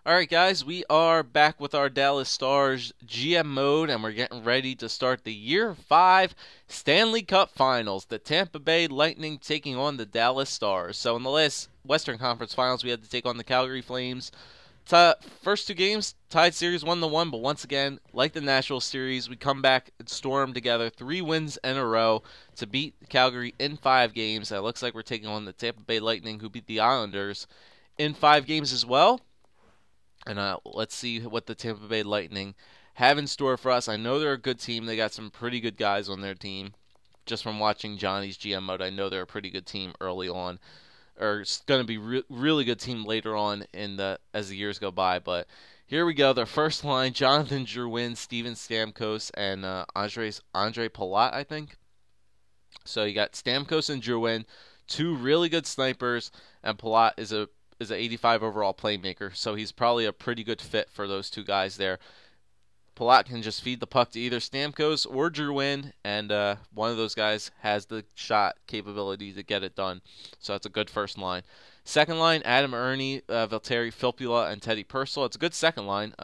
Alright guys, we are back with our Dallas Stars GM mode and we're getting ready to start the Year 5 Stanley Cup Finals. The Tampa Bay Lightning taking on the Dallas Stars. So in the last Western Conference Finals we had to take on the Calgary Flames. First two games, tied series 1-1, but once again, like the Nashville series, we come back and storm together 3 wins in a row to beat Calgary in 5 games. It looks like we're taking on the Tampa Bay Lightning who beat the Islanders in 5 games as well. And let's see what the Tampa Bay Lightning have in store for us. I know they're a good team. They got some pretty good guys on their team. Just from watching Johnny's GM mode, I know they're a pretty good team early on. Or it's going to be really good team later on as the years go by. But here we go. Their first line, Jonathan Drouin, Steven Stamkos, and Andre Palat, I think. So you got Stamkos and Drouin, 2 really good snipers, and Palat is an 85 overall playmaker, so he's probably a pretty good fit for those 2 guys there. Palat can just feed the puck to either Stamkos or Drouin, and one of those guys has the shot capability to get it done. So that's a good first line. Second line, Adam Ernie, Valtteri Filppula, and Teddy Purcell. It's a good second line.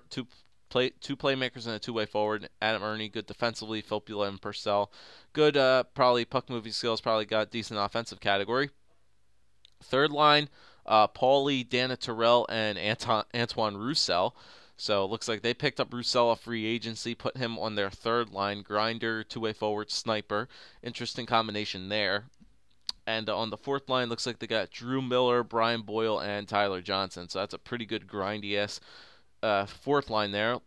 Two playmakers and a two-way forward. Adam Ernie, good defensively. Filppula and Purcell, good probably puck moving skills. Probably got decent offensive category. Third line, Paulie, Dana Terrell, and Antoine Roussel. So it looks like they picked up Roussel off free agency, put him on their third line, grinder, two-way forward, sniper. Interesting combination there. And on the fourth line, looks like they got Drew Miller, Brian Boyle, and Tyler Johnson. So that's a pretty good grindy-ass fourth line there.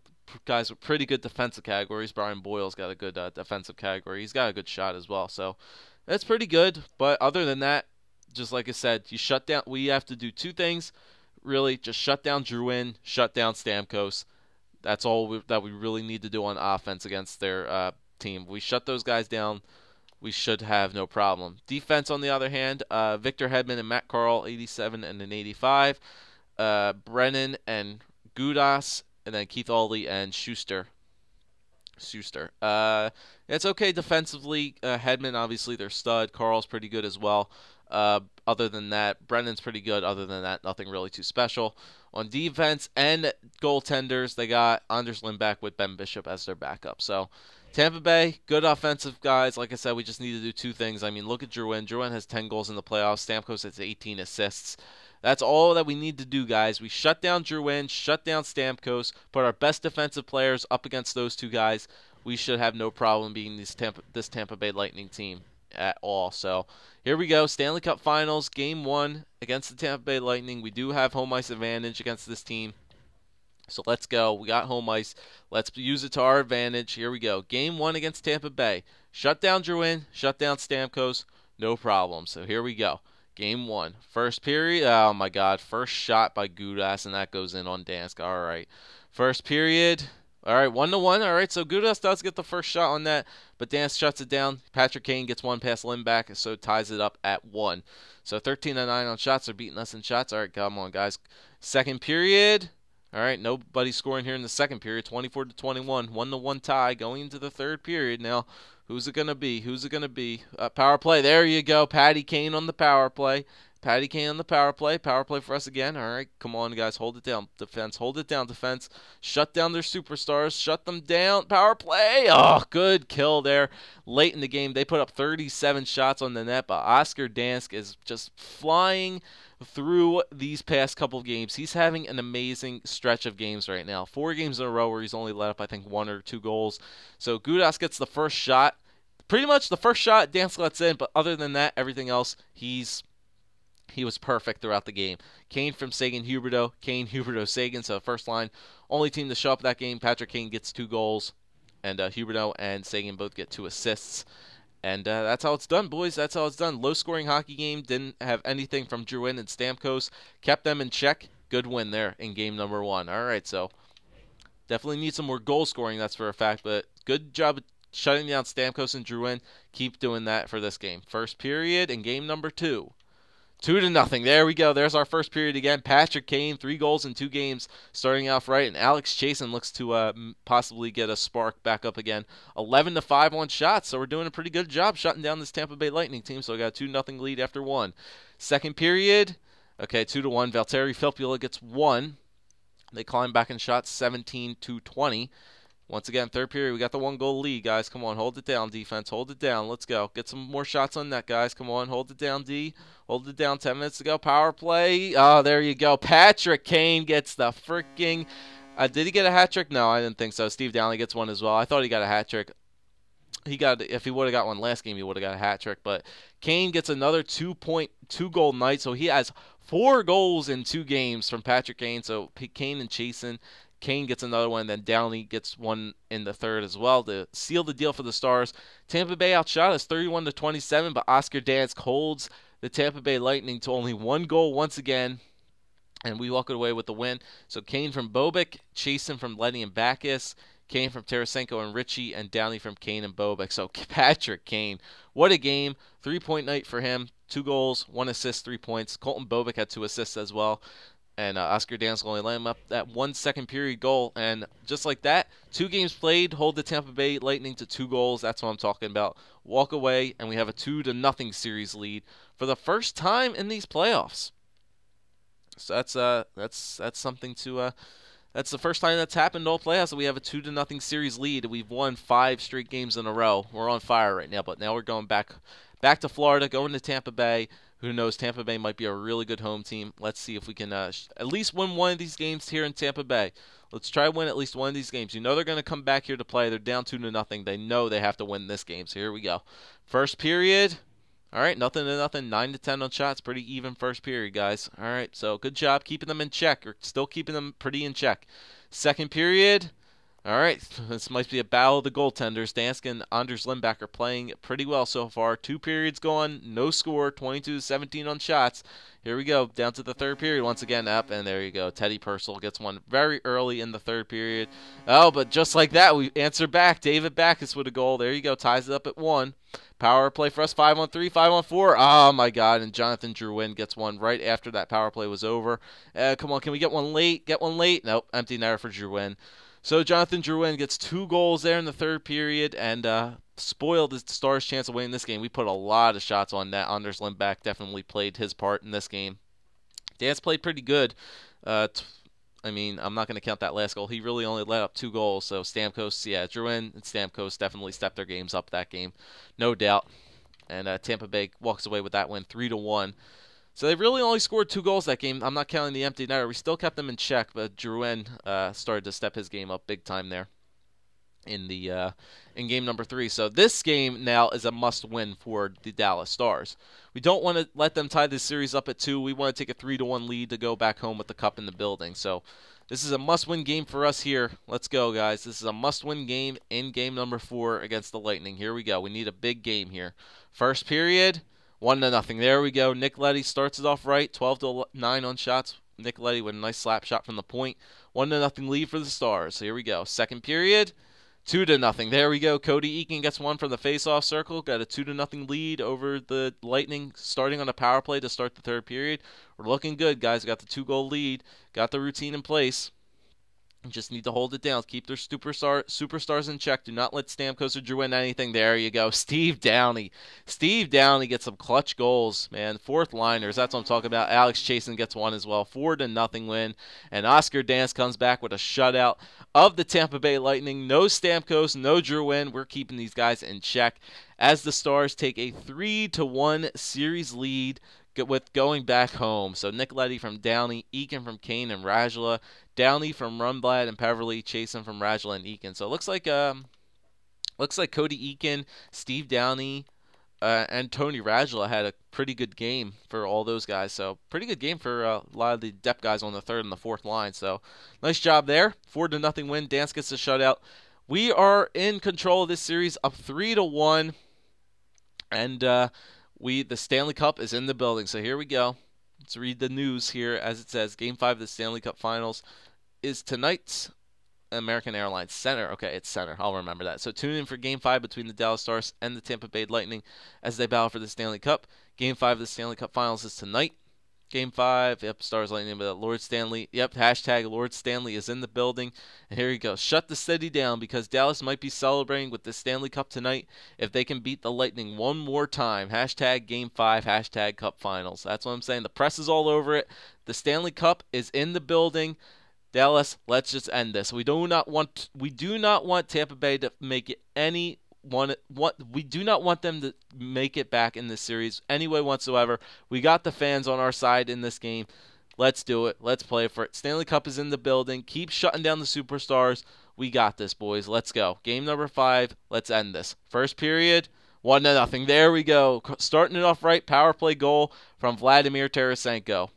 Guys with pretty good defensive categories. Brian Boyle's got a good defensive category. He's got a good shot as well. So that's pretty good. But other than that, just like I said, you shut down. We have to do 2 things, really. Just shut down Drouin, shut down Stamkos. That's all that we really need to do on offense against their team. We shut those guys down, we should have no problem. Defense, on the other hand, Victor Hedman and Matt Carl, 87 and an 85. Brennan and Gudas, and then Keith Auley and Schuster. It's okay defensively. Hedman, obviously, their stud. Carl's pretty good as well. Other than that, Brennan's pretty good. Other than that, nothing really too special. On defense and goaltenders, they got Anders Lindback with Ben Bishop as their backup. So, Tampa Bay, good offensive guys. Like I said, we just need to do 2 things. I mean, look at Drouin. Drouin has 10 goals in the playoffs. Stamkos has 18 assists. That's all that we need to do, guys. We shut down Drouin, shut down Stamkos, put our best defensive players up against those 2 guys. We should have no problem beating this Tampa Bay Lightning team at all. So here we go, Stanley Cup Finals, Game 1 against the Tampa Bay Lightning. We do have home ice advantage against this team. So let's go. We got home ice. Let's use it to our advantage. Here we go. Game 1 against Tampa Bay. Shut down Drouin, shut down Stamkos, no problem. So here we go. Game 1. First period. Oh, my God. First shot by Gudas, and that goes in on Dansk. All right. First period. All right, 1-1. All right, so Gudas does get the first shot on that, but Dansk shuts it down. Patrick Kane gets one past Lindback, so ties it up at 1. So 13-9 on shots. They're beating us in shots. All right, come on, guys. Second period. All right, nobody scoring here in the second period. 24-21. 1-1 tie going into the third period. Now, who's it going to be? Who's it going to be? Power play. There you go. Patty Kane on the power play. Patty Kane on the power play. Power play for us again. All right, come on, guys. Hold it down. Defense. Hold it down, defense. Shut down their superstars. Shut them down. Power play. Oh, good kill there. Late in the game, they put up 37 shots on the net, but Oscar Dansk is just flying through these past couple of games. He's having an amazing stretch of games right now. 4 games in a row where he's only let up, I think, 1 or 2 goals. So Gudas gets the first shot. Pretty much the first shot Dansk lets in, but other than that, everything else, he was perfect throughout the game. Kane from Sagan, Huberdeau. Kane, Huberdeau, Sagan. So first line, only team to show up that game. Patrick Kane gets 2 goals, and Huberdeau and Sagan both get 2 assists. And that's how it's done, boys. That's how it's done. Low-scoring hockey game. Didn't have anything from Drouin and Stamkos. Kept them in check. Good win there in game number 1. All right, so definitely need some more goal scoring, that's for a fact. But good job shutting down Stamkos and Drouin. Keep doing that for this game. First period in game number 2. 2-0. There we go. There's our first period again. Patrick Kane, 3 goals in 2 games, starting off right. And Alex Chasen looks to possibly get a spark back up again. 11-5 on shots. So we're doing a pretty good job shutting down this Tampa Bay Lightning team. So we got a 2-0 lead after 1. Second period. Okay, 2-1. Valtteri Filppula gets 1. They climb back in shots 17-20. Once again, third period, we got the 1-goal lead, guys. Come on, hold it down, defense. Hold it down. Let's go. Get some more shots on net, guys. Come on, hold it down, D. Hold it down. 10 minutes to go. Power play. Oh, there you go. Patrick Kane gets the freaking... did he get a hat trick? No, I didn't think so. Steve Downey gets one as well. I thought he got a hat trick. If he would have got one last game, he would have got a hat trick. But Kane gets another 2-goal night, so he has 4 goals in 2 games from Patrick Kane. So Kane and Chasen. Kane gets another one, then Downey gets one in the third as well to seal the deal for the Stars. Tampa Bay outshot us 31-27, but Oscar Dansk holds the Tampa Bay Lightning to only 1 goal once again, and we walk away with the win. So Kane from Bobick, Chasen from Letty and Backus, Kane from Tarasenko and Ritchie, and Downey from Kane and Bobick. So Patrick Kane, what a game. 3-point night for him. 2 goals, 1 assist, 3 points. Colton Bobick had 2 assists as well. And Oscar Dansk only let him up that 1 second period goal. And just like that, 2 games played, hold the Tampa Bay Lightning to 2 goals. That's what I'm talking about. Walk away, and we have a 2-0 series lead for the first time in these playoffs. So that's something to that's the first time that's happened all playoffs that we have a 2-0 series lead. We've won 5 straight games in a row. We're on fire right now, but now we're going back to Florida, going to Tampa Bay. Who knows? Tampa Bay might be a really good home team. Let's see if we can at least win one of these games here in Tampa Bay. Let's try to win at least one of these games. You know they're going to come back here to play. They're down 2-0. They know they have to win this game. So here we go. First period. All right, 0-0, 9-10 on shots. Pretty even first period, guys. All right, so good job keeping them in check, or still keeping them pretty in check. Second period. All right, this might be a battle of the goaltenders. Dansk and Anders Lindback are playing pretty well so far. 2 periods gone, no score, 22-17 on shots. Here we go, down to the third period once again. Up, and there you go. Teddy Purcell gets one very early in the third period. Oh, but just like that, we answer back. David Backus with a goal. There you go, ties it up at 1. Power play for us, 5-on-3, 5-on-4. Oh, my God, and Jonathan Drouin gets one right after that power play was over. Come on, can we get one late? Get one late? Nope, empty netter for Drouin. So Jonathan Drouin gets 2 goals there in the third period and spoiled the Stars' chance of winning this game. We put a lot of shots on net. Anders Lindback definitely played his part in this game. Dansk played pretty good. I mean, I'm not going to count that last goal. He really only let up 2 goals. So Stamkos, Drouin and Stamkos definitely stepped their games up that game, no doubt. And Tampa Bay walks away with that win 3-1. So they really only scored 2 goals that game. I'm not counting the empty netter. We still kept them in check, but Drouin started to step his game up big time there in game number 3. So this game now is a must-win for the Dallas Stars. We don't want to let them tie this series up at 2. We want to take a 3-1 lead to go back home with the cup in the building. So this is a must-win game for us here. Let's go, guys. This is a must-win game in game number 4 against the Lightning. Here we go. We need a big game here. First period. 1-0. There we go. Nick Leddy starts it off right. 12-9 on shots. Nick Leddy with a nice slap shot from the point. 1-0 lead for the Stars. Here we go. Second period. 2-0. There we go. Cody Eakin gets one from the face-off circle. Got a 2-0 lead over the Lightning, starting on a power play to start the third period. We're looking good, guys. Got the 2-goal lead. Got the routine in place. Just need to hold it down. Keep their superstars in check. Do not let Stamkos or Drouin anything. There you go. Steve Downey. Steve Downey gets some clutch goals, man. Fourth liners. That's what I'm talking about. Alex Chasen gets one as well. 4-0 win. And Oscar Dansk comes back with a shutout of the Tampa Bay Lightning. No Stamkos, no Drouin. We're keeping these guys in check as the Stars take a 3-1 series lead with going back home. So Nick Leddy from Downey, Eakin from Kane and Rajala, Downey from Rundblad and Peverly, Chasen from Rajala and Eakin. So it looks like Cody Eakin, Steve Downey, and Tony Rajala had a pretty good game for all those guys. So pretty good game for a lot of the depth guys on the third and the fourth line. So nice job there. 4-0 win. Dansk gets a shutout. We are in control of this series, up 3-1, and the Stanley Cup is in the building. So here we go. Let's read the news here as it says. Game 5 of the Stanley Cup Finals is tonight. American Airlines Center. Okay, it's Center. I'll remember that. So tune in for Game 5 between the Dallas Stars and the Tampa Bay Lightning as they battle for the Stanley Cup. Game 5 of the Stanley Cup Finals is tonight. Game 5, yep, Stars Lightning, but Lord Stanley, yep, hashtag Lord Stanley is in the building. And here you go. Shut the city down because Dallas might be celebrating with the Stanley Cup tonight if they can beat the Lightning one more time. Hashtag Game 5, hashtag Cup Finals. That's what I'm saying. The press is all over it. The Stanley Cup is in the building. Dallas, let's just end this. We do not want Tampa Bay to make it we do not want them to make it back in this series any way whatsoever. We got the fans on our side in this game. Let's do it. Let's play for it. Stanley Cup is in the building. Keep shutting down the superstars. We got this, boys. Let's go. Game number 5. Let's end this. First period, 1-0. There we go. Starting it off right. Power play goal from Vladimir Tarasenko.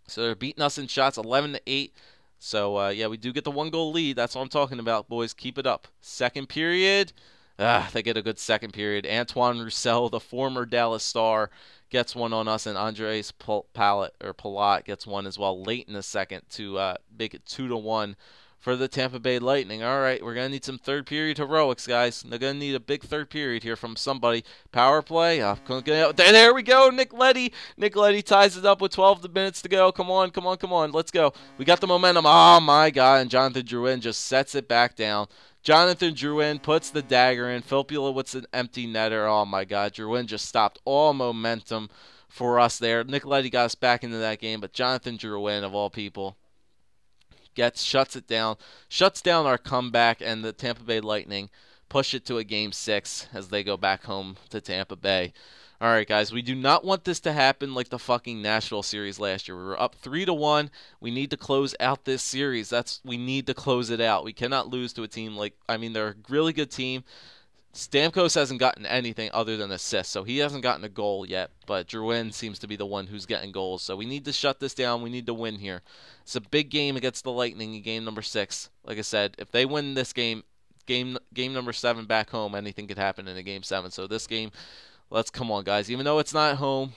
So they're beating us in shots 11-8. So, yeah, we do get the 1-goal lead. That's what I'm talking about, boys. Keep it up. Second period. They get a good second period. Antoine Roussel, the former Dallas Star, gets one on us, and Andres Palat gets one as well late in the second to make it 2-1 for the Tampa Bay Lightning. All right, we're going to need some third period heroics, guys. They're going to need a big third period here from somebody. Power play. There we go, Nick Leddy. Nick Leddy ties it up with 12 minutes to go. Come on. Let's go. We got the momentum. Oh, my God. And Jonathan Drouin just sets it back down. Jonathan Drouin puts the dagger in. Filppula with an empty netter. Oh, my God. Drouin just stopped all momentum for us there. Nick Leddy got us back into that game, but Jonathan Drouin, of all people, shuts down our comeback, and the Tampa Bay Lightning push it to a Game 6 as they go back home to Tampa Bay. All right, guys, we do not want this to happen like the fucking Nashville series last year. We were up 3-1. We need to close out this series. We need to close it out. We cannot lose to a team they're a really good team. Stamkos hasn't gotten anything other than assists, so he hasn't gotten a goal yet, but Drouin seems to be the one who's getting goals. So we need to shut this down. We need to win here. It's a big game against the Lightning in game number 6. Like I said, if they win this game number 7 back home, anything could happen in a game 7. So this game, come on, guys. Even though it's not home,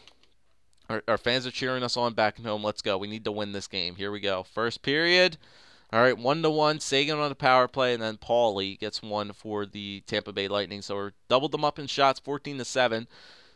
our fans are cheering us on back at home. Let's go. We need to win this game. Here we go. First period. All right, 1-1. Seguin on the power play, and then Paulie gets one for the Tampa Bay Lightning. So we're doubled them up in shots, 14-7.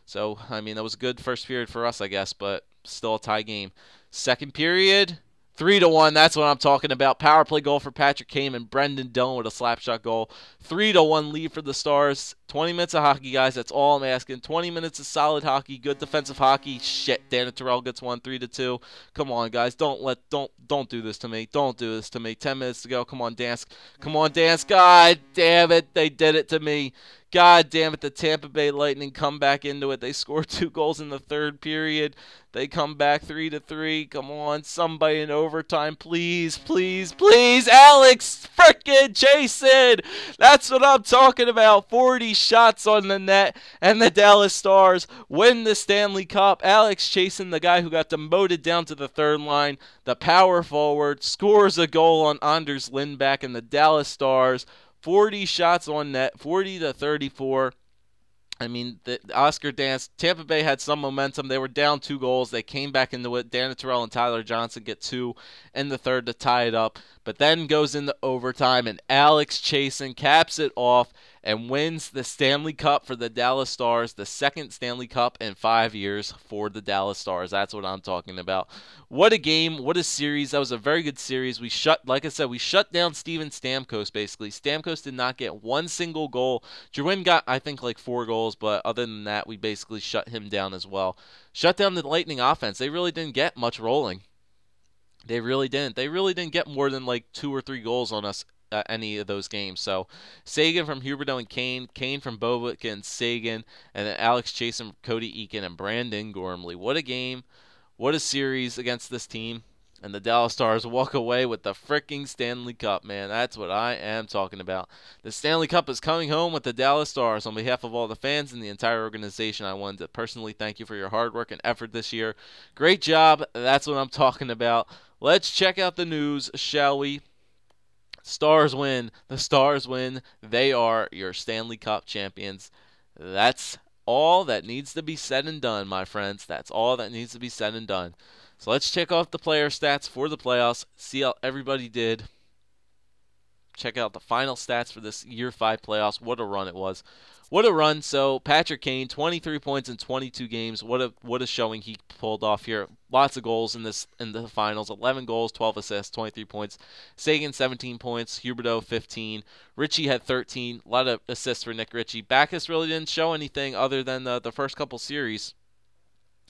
So, that was a good first period for us, I guess, but still a tie game. Second period, 3-1. That's what I'm talking about. Power play goal for Patrick Kane and Brendan Dillon with a slap shot goal. 3-1 lead for the Stars. 20 minutes of hockey, guys. That's all I'm asking. 20 minutes of solid hockey, good defensive hockey. Shit, Dan Terrell gets one, 3-2. Come on, guys. Don't do this to me. Don't do this to me. 10 minutes to go. Come on, dance. God damn it. They did it to me. God damn it, the Tampa Bay Lightning come back into it. They score 2 goals in the third period. They come back 3-3. Come on, somebody in overtime, please. Alex frickin' Jason. That's what I'm talking about. 40 shots on the net, and the Dallas Stars win the Stanley Cup. Alex Chasen, the guy who got demoted down to the third line, the power forward, scores a goal on Anders Lindback, and the Dallas Stars 40 shots on net, 40-34. The Oscar dance. Tampa Bay had some momentum. They were down 2 goals. They came back into it. Dan Terrell and Tyler Johnson get 2 in the third to tie it up. But then goes into overtime, and Alex Chasen caps it off and wins the Stanley Cup for the Dallas Stars, the second Stanley Cup in 5 years for the Dallas Stars. That's what I'm talking about. What a game. What a series. That was a very good series. We shut down Steven Stamkos, basically. Stamkos did not get one single goal. Drouin got, I think, 4 goals, but other than that, we basically shut him down as well. Shut down the Lightning offense. They really didn't get much rolling. They really didn't. They really didn't get more than 2 or 3 goals on us any of those games. So Seguin from Huberdeau and Kane from BOJoeKO and Seguin, and then Alex Chasen, Cody Eakin, and Brandon Gormley. What a game. What a series against this team. And the Dallas Stars walk away with the freaking Stanley Cup, man. That's what I am talking about. The Stanley Cup is coming home with the Dallas Stars. On behalf of all the fans and the entire organization, I wanted to personally thank you for your hard work and effort this year. Great job. That's what I'm talking about. Let's check out the news, shall we? Stars win. The Stars win. They are your Stanley Cup champions. That's all that needs to be said and done, my friends. That's all that needs to be said and done. So let's check off the player stats for the playoffs, see how everybody did. Check out the final stats for this Year 5 playoffs. What a run it was. What a run. So Patrick Kane, 23 points in 22 games. What a showing he pulled off here. Lots of goals in the finals. 11 goals, 12 assists, 23 points. Seguin, 17 points. Huberdeau, 15. Ritchie had 13. A lot of assists for Nick Ritchie. Backes really didn't show anything other than the first couple series.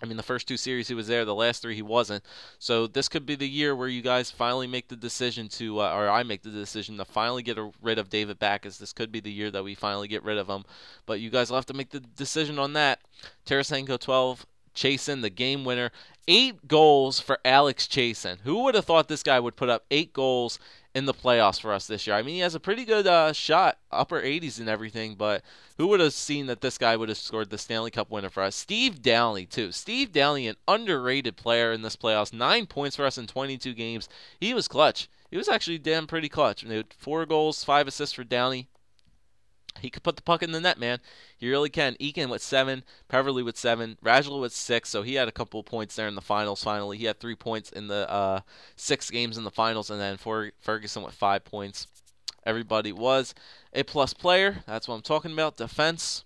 I mean, the first 2 series he was there, the last 3 he wasn't. So this could be the year where you guys finally make the decision to, or I make the decision to finally get rid of David Backes. This could be the year that we finally get rid of him. But you guys will have to make the decision on that. Tarasenko 12, Chasen, the game winner. 8 goals for Alex Chasen. Who would have thought this guy would put up 8 goals in the playoffs for us this year? I mean, he has a pretty good shot, upper 80s and everything, but who would have seen that this guy would have scored the Stanley Cup winner for us? Steve Downie, too. Steve Downie, an underrated player in this playoffs. 9 points for us in 22 games. He was clutch. He was actually damn pretty clutch. 4 goals, 5 assists for Downie. He could put the puck in the net, man. He really can. Eakin with 7, Peverley with 7, Radula with 6, so he had a couple of points there in the finals finally. He had 3 points in the 6 games in the finals, and then Ferguson with 5 points. Everybody was a plus player. That's what I'm talking about. Defense.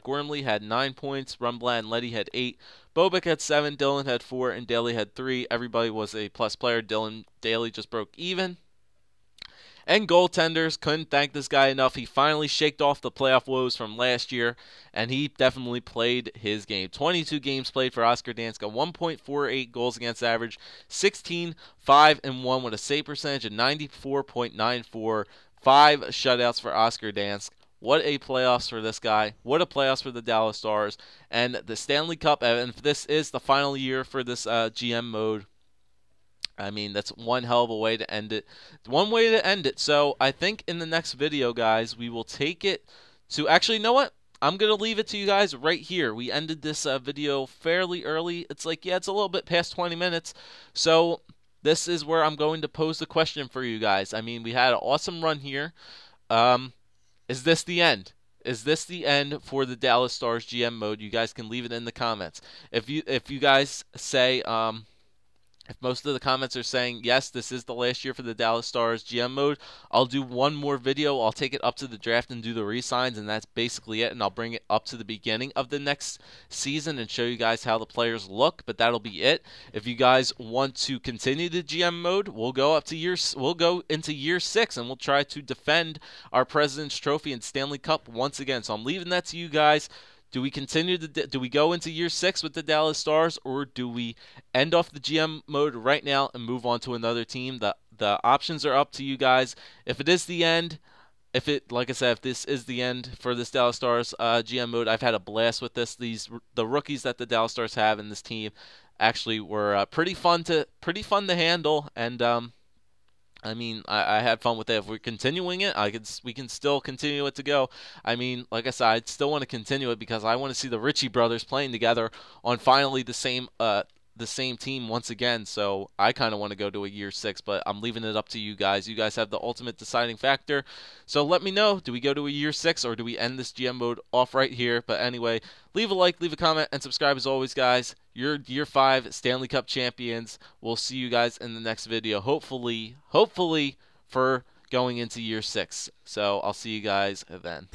Gormley had 9 points. Rumblad and Leddy had 8. Bobick had 7. Dillon had 4. And Daly had 3. Everybody was a plus player. Daly just broke even. And goaltenders, couldn't thank this guy enough. He finally shaked off the playoff woes from last year, and he definitely played his game. 22 games played for Oscar Danska, 1.48 goals against average, 16, 5, and 1 with a save percentage of 94.94, 5 shutouts for Oscar Dansk. What a playoffs for this guy. What a playoffs for the Dallas Stars. And the Stanley Cup, and this is the final year for this GM mode. I mean, that's one hell of a way to end it. One way to end it. So I think in the next video, guys, we will take it to... Actually, you know what? I'm going to leave it to you guys right here. We ended this video fairly early. It's like, yeah, it's a little bit past 20 minutes. So this is where I'm going to pose the question for you guys. I mean, we had an awesome run here. Is this the end? Is this the end for the Dallas Stars GM mode? You guys can leave it in the comments. If you guys say... If most of the comments are saying, yes, this is the last year for the Dallas Stars GM mode, I'll do one more video. I'll take it up to the draft and do the re-signs, and that's basically it. And I'll bring it up to the beginning of the next season and show you guys how the players look, but that'll be it. If you guys want to continue the GM mode, we'll go into year 6, and we'll try to defend our President's Trophy and Stanley Cup once again. So I'm leaving that to you guys. Do we continue do we go into year 6 with the Dallas Stars, or do we end off the GM mode right now and move on to another team? The options are up to you guys. If it is the end, like I said, if this is the end for this Dallas Stars GM mode, I've had a blast with this. The rookies that the Dallas Stars have in this team actually were pretty fun to handle, and I mean, I had fun with it. If we're continuing it, we can still continue it to go. I mean, like I said, I still want to continue it because I want to see the Ritchie brothers playing together on finally the same team once again. So I kind of want to go to a year 6, but I'm leaving it up to you guys. You guys have the ultimate deciding factor. So let me know, do we go to a year 6 or do we end this GM mode off right here? But anyway, leave a like, leave a comment, and subscribe as always, guys. You're year 5 Stanley Cup champions. We'll see you guys in the next video. Hopefully for going into year 6. So I'll see you guys then.